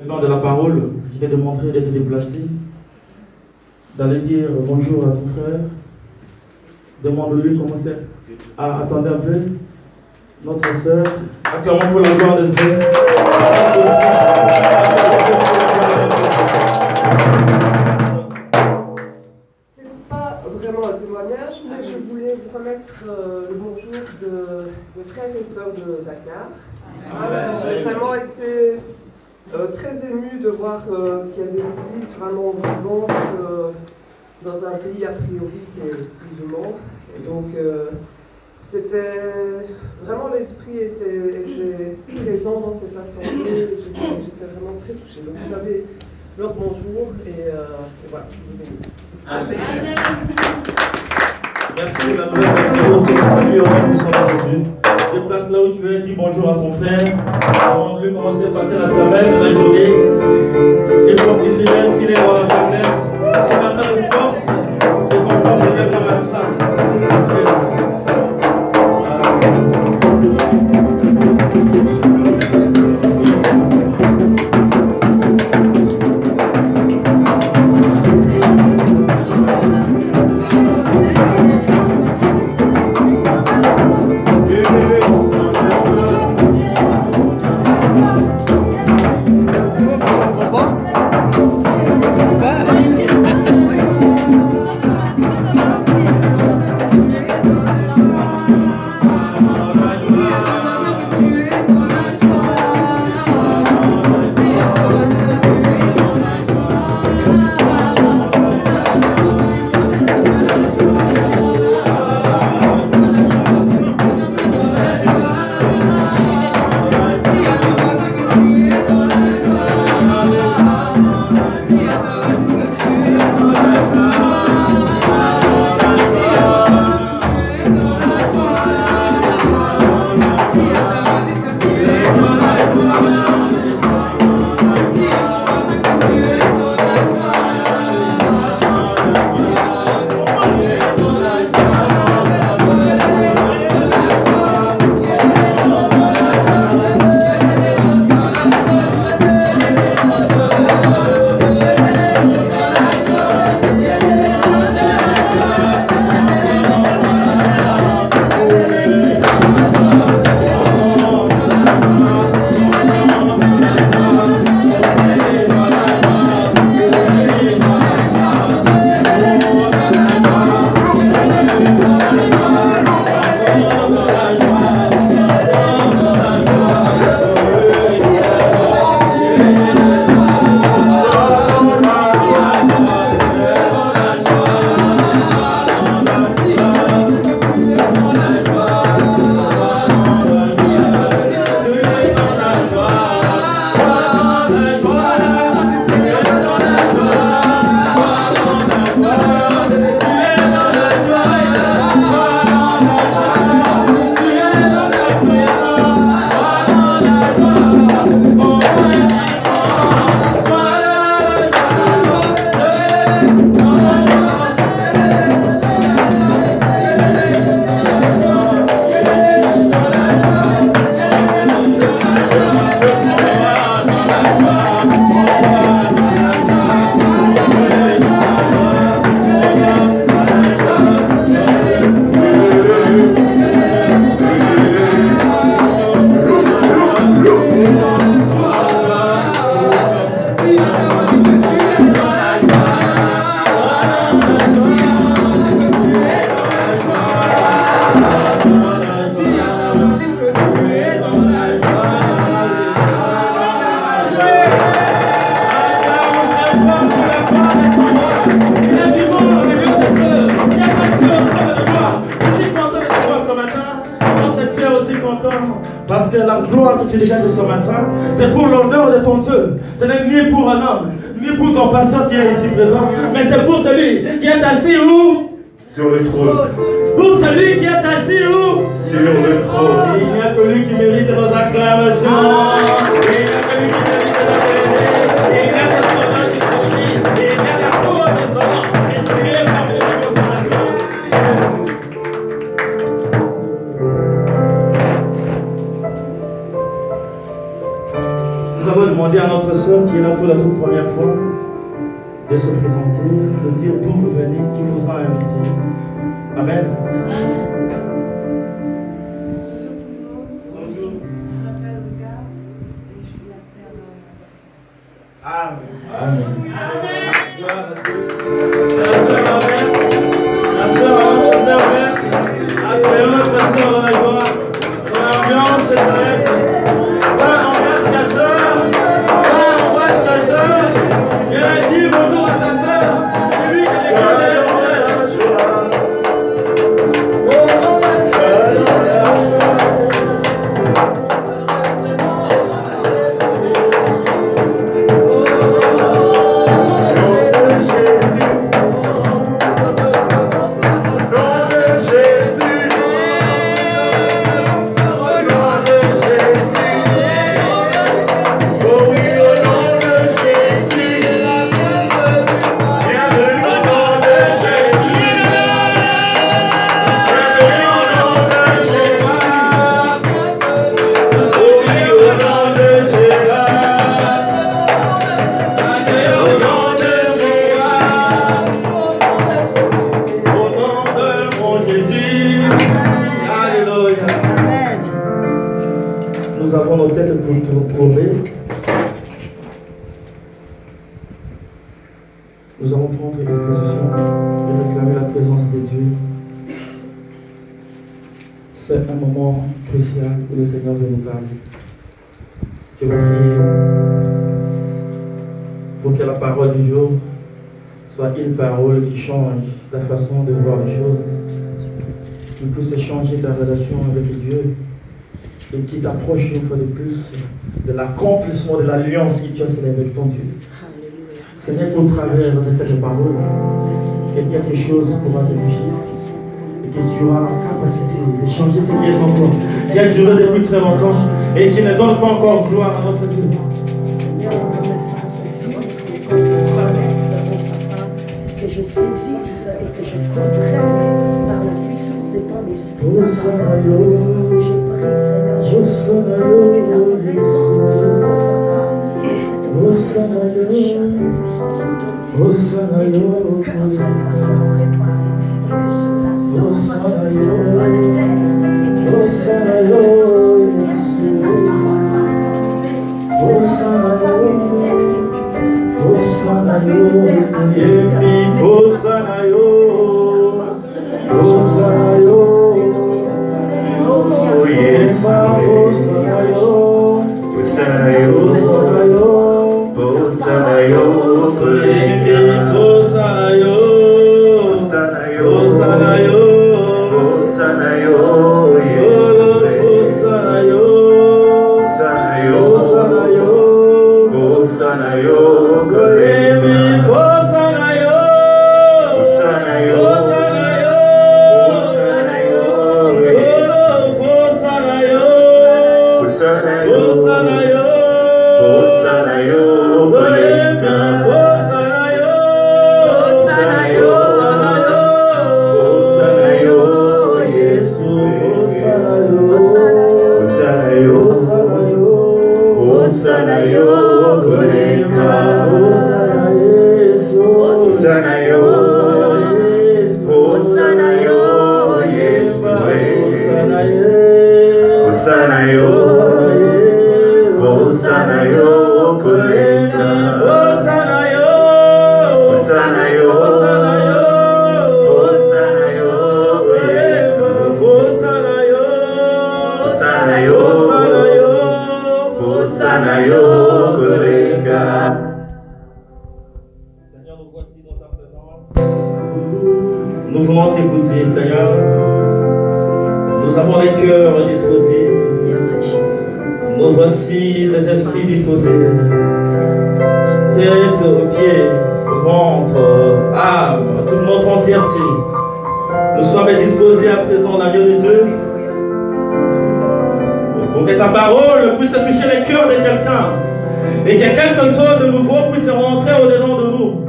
Dans de la parole, je t'ai demandé d'être déplacé, d'aller dire bonjour à ton frère. Demande-lui comment c'est. Ah, attendez un peu. Notre sœur, acclamons pour la gloire de Dieu. C'est pas vraiment un témoignage, mais je voulais vous remettre le bonjour de frères et sœurs de Dakar. J'ai vraiment été très émue de voir qu'il y a des églises vraiment vivantes dans un pays a priori qui est musulman. Et donc c'était vraiment, l'esprit était présent dans cette assemblée. J'étais vraiment très touchée. Donc vous avez leur bonjour et voilà, je vous bénisse. Amen. Merci de la nouvelle vidéo, c'est salut au nom du Seigneur Jésus. Déplace là où tu es, dis bonjour à ton frère. Demande-lui comment s'est passé la semaine, la journée. Et fortifie-le s'il est dans la faiblesse. S'il n'a pas de force, te conforte de comme un sang. Parce que la gloire que tu dégages ce matin, c'est pour l'honneur de ton Dieu. Ce n'est ni pour un homme, ni pour ton pasteur qui est ici présent, mais c'est pour celui qui est assis où? Sur le trône. Pour celui qui est assis où? Sur le trône. Il n'y a que lui qui mérite nos acclamations. Il n'y a que lui qui mérite nos acclamations. Il n'y a que son nom qui glorifie. Il n'y a que son nom qui s'en et tu es parmi nous ce matin. Nous avons demandé à notre soeur qui est là pour la toute première fois, de se présenter, de dire d'où vous venez, qui vous a invité. Amen. Bonjour. Je m'appelle Olga et je suis la sœur de Amen. Gloire à Dieu. La sœur Amen. La sœur Amen, la sœur Amen. Accueillons notre sœur dans la joie. Son ambiance est reste. Va, embrasse ta sœur. Va, embrasse ta sœur. Viens dire bonjour à ta sœur. Dis-lui que l'église est pour elle. Nous avons nos têtes pour courber. Nous allons prendre une position et réclamer la présence de Dieu. C'est un moment crucial où le Seigneur veut nous parler. Je vais prier pour que la parole du jour soit une parole qui change ta façon de voir les choses, qui puisse changer ta relation avec Dieu et qui t'approche une fois de plus de l'accomplissement de l'alliance que tu as scellée avec ton Dieu. Seigneur, au travers de cette parole, que quelque chose pourra te toucher et que tu auras la capacité de changer ce qui est en toi, qui a duré depuis très longtemps et qui ne donne pas encore gloire à notre Dieu. Seigneur, on me fasse vite que tu connaisses mon papa, que je saisisse et que je comprenne par la puissance de ton esprit. Je prie, Seigneur, je prie que ta présence, mon papa, et cette présence cache la puissance de ton Dieu, et que mon cœur soit préparé, et que cela tombe sur la terre, et que cette terre de ta parole va Nous voulons t'écouter, Seigneur. Nous avons les cœurs disposés. Nous voici les esprits disposés. Tête, pieds, ventre, âme, toute notre entièreté. Nous sommes disposés à présent, l'agneau de Dieu, pour que ta parole puisse toucher les cœurs de quelqu'un et que quelque chose de nouveau puisse rentrer au-dedans de nous.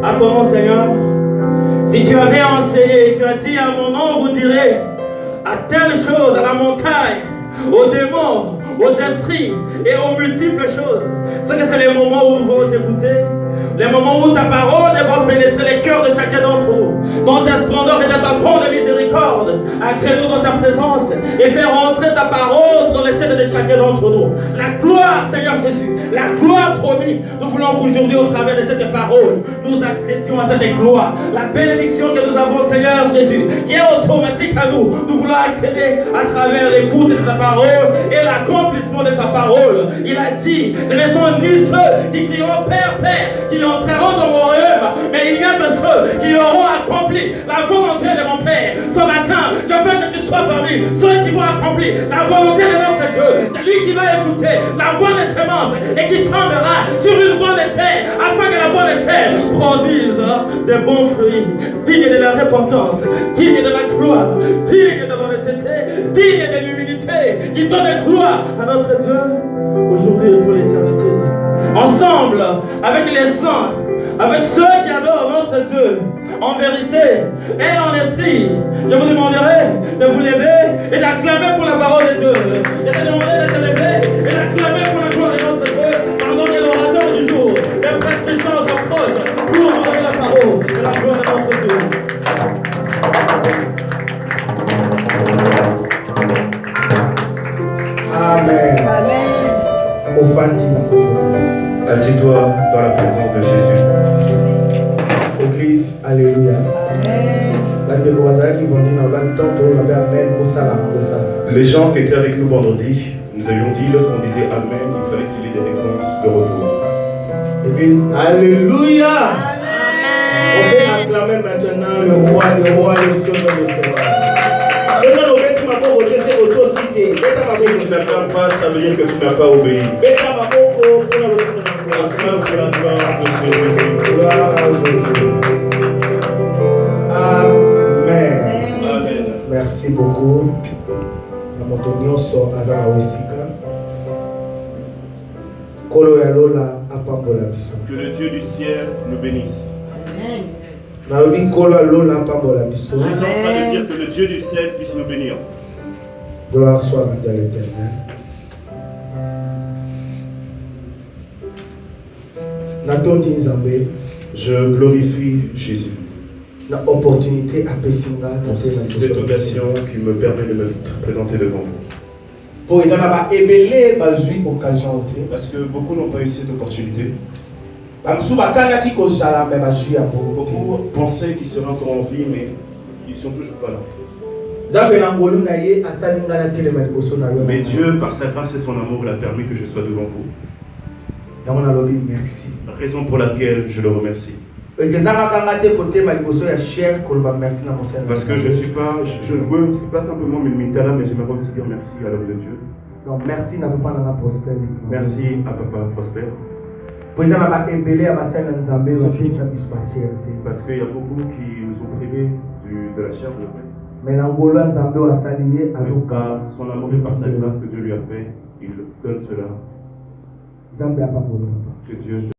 À ton nom, Seigneur. Si tu avais enseigné, tu as dit à mon nom, vous direz à telle chose, à la montagne, aux démons, aux esprits et aux multiples choses. C'est que c'est les moments où nous voulons t'écouter, les moments où ta parole va pénétrer les cœurs de chacun d'entre nous. Dans ta splendeur et dans ta grande miséricorde, ancrez-nous dans ta présence et fais rentrer ta parole dans les têtes de chacun d'entre nous. La gloire, Seigneur Jésus, la gloire promise, nous voulons qu'aujourd'hui, au travers de cette parole, nous accédions à cette gloire. La bénédiction que nous avons, Seigneur Jésus, qui est automatique à nous. Nous voulons accéder à travers l'écoute de ta parole et l'accomplissement de ta parole. Il a dit, ce ne sont ni ceux qui crieront Père, Père, qui entreront dans mon royaume, mais il y a de ceux qui auront accompli la volonté de mon Père. Ce matin, je veux que tu sois parmi ceux qui vont accomplir la volonté de notre Dieu. C'est lui qui va écouter la bonne semence et qui tombera sur une bonne terre, afin que la bonne terre produise des bons fruits, dignes de la repentance, dignes de la gloire, dignes de l'honnêteté, dignes de l'humilité, qui donne gloire à notre Dieu aujourd'hui et pour l'éternité. Ensemble, avec les saints, avec ceux qui adorent notre Dieu, en vérité et en esprit, je vous demanderai de vous lever et d'acclamer pour la parole de Dieu. Je te demanderai de te lever et d'acclamer pour la gloire de notre Dieu, pendant que l'orateur du jour, le prêtre puissant s'approche pour nous donner la parole de la gloire de notre Dieu. Amen. Au Fandina. Assieds-toi dans la présence de Jésus. Église, alléluia. Les gens qui étaient avec nous vendredi, nous avions dit, lorsqu'on disait Amen, il fallait qu'il y ait des réponses de retour. Église, alléluia. On peut acclamer maintenant le roi, le sauveur, le Seigneur. Je ne le mets pas pour laisser autocité. Si tu n'acclames pas, ça veut dire que tu n'as pas obéi. Acclame pour la gloire de Jésus. Gloire à Jésus. Amen. Amen. Merci beaucoup. Namotonio so azara wesika. Kolo ya lola apambola biso. Que le Dieu du ciel nous bénisse. Nalobi kolo ya lola apambola biso. J'étais en train de dire que le Dieu du ciel puisse nous bénir. Gloire soit à l'Éternel. Natondi Nzambe. Je glorifie Jésus La opportunité à Pessinga. pour cette occasion qui me permet de me présenter devant vous. Pour les anaba ebele bazui occasion. Parce que beaucoup n'ont pas eu cette opportunité. Beaucoup Beaucoup pensaient qu'ils seraient encore en vie, mais ils ne sont toujours pas là. Mais Dieu, par sa grâce et son amour, l'a permis que je sois devant vous. Merci. La raison pour laquelle je le remercie. Parce que je ne suis pas, je ne veux pas simplement m'imiter là, mais j'aimerais aussi dire merci à l'homme de Dieu. Donc merci à Papa Prosper. Merci à Papa Prosper. Parce qu'il y a beaucoup qui nous ont privés de la chair de la paix. Mais l'Angola Nzambe a salué à En par son amour et par sa grâce que Dieu lui a fait, il donne cela. Nzambe a pas Que Dieu